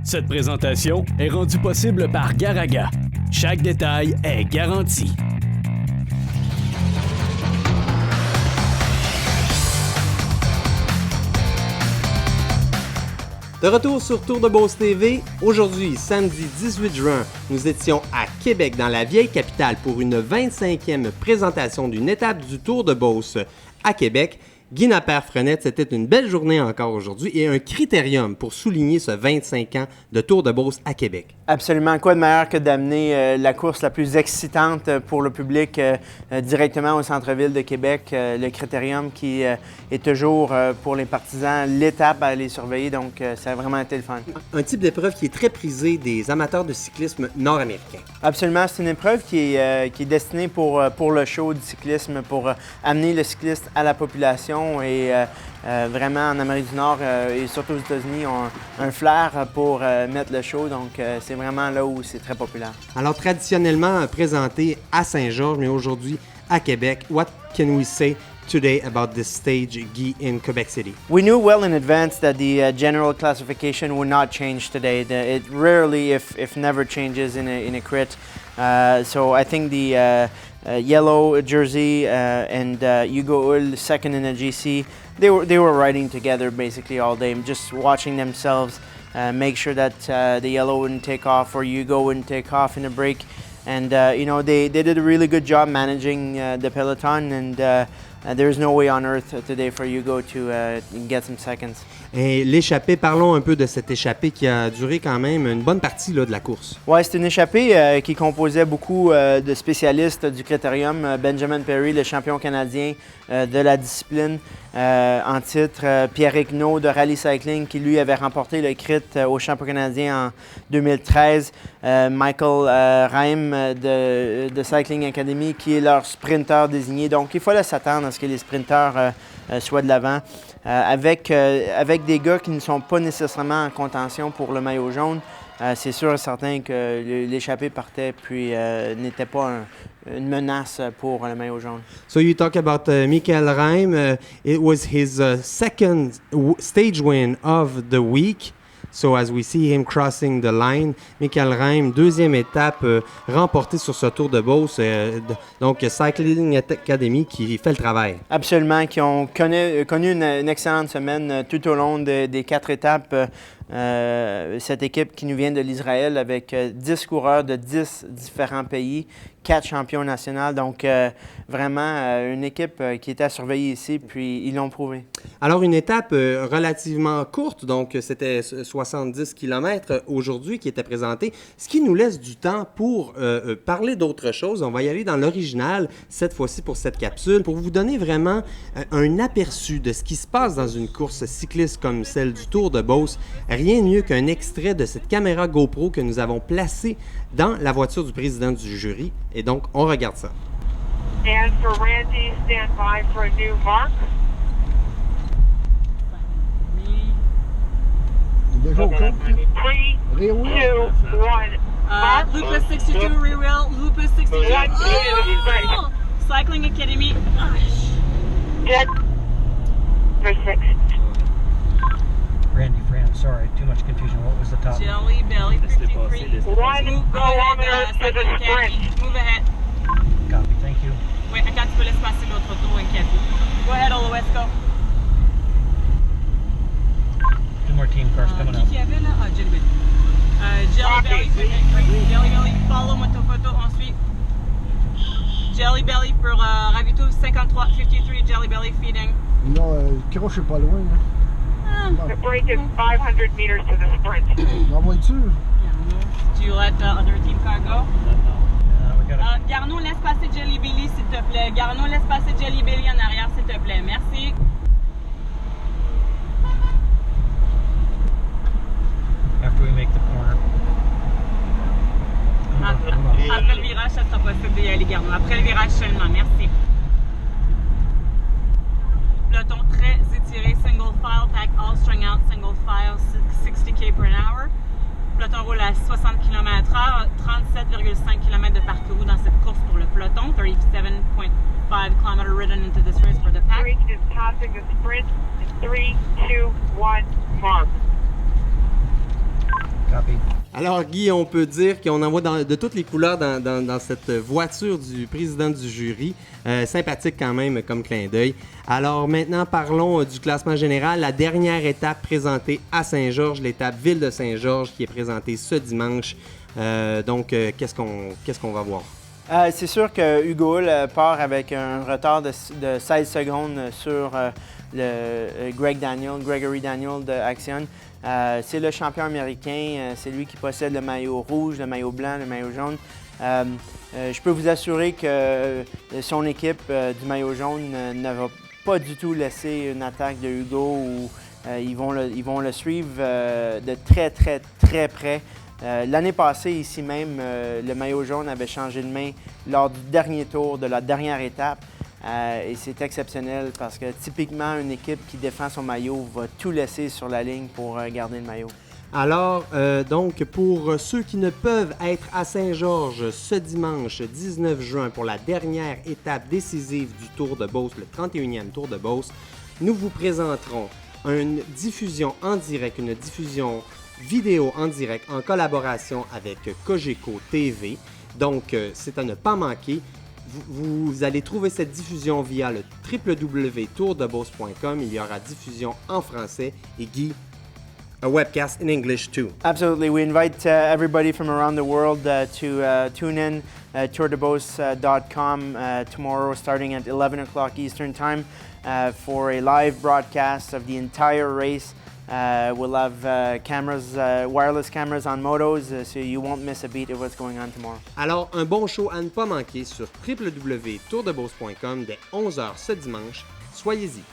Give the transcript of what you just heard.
Cette présentation est rendue possible par Garaga. Chaque détail est garanti. De retour sur Tour de Beauce TV, aujourd'hui, samedi 18 juin, nous étions à Québec, dans la vieille capitale, pour une 25e présentation d'une étape du Tour de Beauce à Québec. Guy Napper-Frenette, c'était une belle journée encore aujourd'hui et un critérium pour souligner ce 25 ans de Tour de Beauce à Québec. Absolument. Quoi de meilleur que d'amener la course la plus excitante pour le public directement au centre-ville de Québec. Le critérium qui est toujours pour les partisans l'étape à aller surveiller. Donc, ça a vraiment été le fun. Un type d'épreuve qui est très prisé des amateurs de cyclisme nord-américains. Absolument. C'est une épreuve qui est destinée pour le show du cyclisme, pour amener le cycliste à la population. Et vraiment, en Amérique du Nord et surtout aux États-Unis, ont un flair pour mettre le show. Donc, c'est vraiment là où c'est très populaire. Alors, traditionnellement présenté à Saint-Georges, mais aujourd'hui à Québec, what can we say today about this stage, Guy, in Quebec City? We knew well in advance that the general classification would not change today. It rarely, if never, changes in a crit. So I think the yellow jersey and Hugo Hull, second in the GC, they were riding together basically all day, just watching themselves make sure that the yellow wouldn't take off or Hugo wouldn't take off in a break. And they did a really good job managing the peloton, and there's no way on earth today for Hugo to get some seconds. Et l'échappée, parlons un peu de cette échappée qui a duré quand même une bonne partie là, de la course. Oui, c'est une échappée qui composait beaucoup de spécialistes du critérium. Benjamin Perry, le champion canadien de la discipline en titre. Pierre Hignaud de Rally Cycling qui lui avait remporté le crit au champion canadien en 2013. Michael Reim de Cycling Academy qui est leur sprinter désigné. Donc il fallait s'attendre à ce que les sprinteurs soient de l'avant. Avec des gars qui ne sont pas nécessairement en contention pour le maillot jaune, c'est sûr et certain que l'échappée partait puis n'était pas une menace pour le maillot jaune. So you talk about Michael Reim. It was his second stage win of the week. So as we see him crossing the line, Michael Reim, deuxième étape remportée sur ce Tour de Beauce. Donc Cycling Academy qui fait le travail. Absolument, qui ont connu une excellente semaine tout au long des 4 étapes. Cette équipe qui nous vient de l'Israël avec 10 coureurs de 10 différents pays, 4 champions nationaux. Donc, vraiment, une équipe qui était à surveiller ici, puis ils l'ont prouvé. Alors, une étape relativement courte, donc c'était 70 km aujourd'hui qui était présentée, ce qui nous laisse du temps pour parler d'autre chose. On va y aller dans l'original, cette fois-ci pour cette capsule, pour vous donner vraiment un aperçu de ce qui se passe dans une course cycliste comme celle du Tour de Beauce. Rien de mieux qu'un extrait de cette caméra GoPro que nous avons placée dans la voiture du président du jury. Et donc, on regarde ça. And for Randy, stand by for a new mark. Déjà au compte, 3, 2, 1. Lupus 62 rear wheel, Lupus 62. Oh! Cycling Academy. Dead for 6. Randy Fran, sorry, too much confusion. What was the top? Jelly Belly 53. One Go kilometer ahead, to the Cycling Academy. sprint. Move ahead. Copy, thank you. Oui, attends, tu peux laisser passer l'autre auto, inquiète. Go ahead, Olois, go. 2 more team cars coming up. Qui avait là? Ah, Jelly Belly. Jelly Belly, Jelly Belly, follow moto photo ensuite. Jelly Belly pour Ravito 53, 53, Jelly Belly feeding. non, Croche est pas loin. Là. The break is 500 meters to the sprint. En voiture? Do you let the other team car go? We got Garneau, laisse passer Jelly Belly, s'il te plaît. Garneau, laisse passer Jelly Belly en arrière, s'il te plaît. Merci. after we make the corner. Après le virage, ça sera possible d'y aller, Garneau. Après le virage seulement, merci. Peloton très étiré, single file, pack all strung out, single file, 60 km/h. Peloton roule à 60 km/h, 37,5 km de parcours dans cette course pour le peloton, 37.5 km ridden into this race for the pack. Break is passing the sprint in 3, 2, 1, mark. Copy. Alors, Guy, on peut dire qu'on en voit de toutes les couleurs dans cette voiture du président du jury. Sympathique quand même comme clin d'œil. Alors, maintenant, parlons du classement général. La dernière étape présentée à Saint-Georges, l'étape Ville de Saint-Georges, qui est présentée ce dimanche. Qu'est-ce qu'on va voir? C'est sûr que Hugo Hull part avec un retard de 16 secondes sur Gregory Daniel de Axion. C'est le champion américain, c'est lui qui possède le maillot rouge, le maillot blanc, le maillot jaune. Je peux vous assurer que son équipe du maillot jaune ne va pas du tout laisser une attaque de Hugo ou ils vont le suivre de très, très, très près. L'année passée, ici même, le maillot jaune avait changé de main lors du dernier tour de la dernière étape. Et c'est exceptionnel parce que typiquement, une équipe qui défend son maillot va tout laisser sur la ligne pour garder le maillot. Alors, pour ceux qui ne peuvent être à Saint-Georges ce dimanche 19 juin pour la dernière étape décisive du Tour de Beauce, le 31e Tour de Beauce, nous vous présenterons une diffusion en direct, une diffusion vidéo en direct en collaboration avec Cogeco TV. Donc, c'est à ne pas manquer. Vous allez trouver cette diffusion via le www.tourdebeauce.com. Il y aura diffusion en français et Guy, a webcast in English too. Absolutely. We invite everybody from around the world to tune in tourdebeauce.com tomorrow starting at 11 o'clock Eastern Time for a live broadcast of the entire race. We'll have cameras, wireless cameras on motos, so you won't miss a beat of what's going on tomorrow. Alors, un bon show à ne pas manquer sur www.tourdebeauce.com dès 11h ce dimanche. Soyez-y.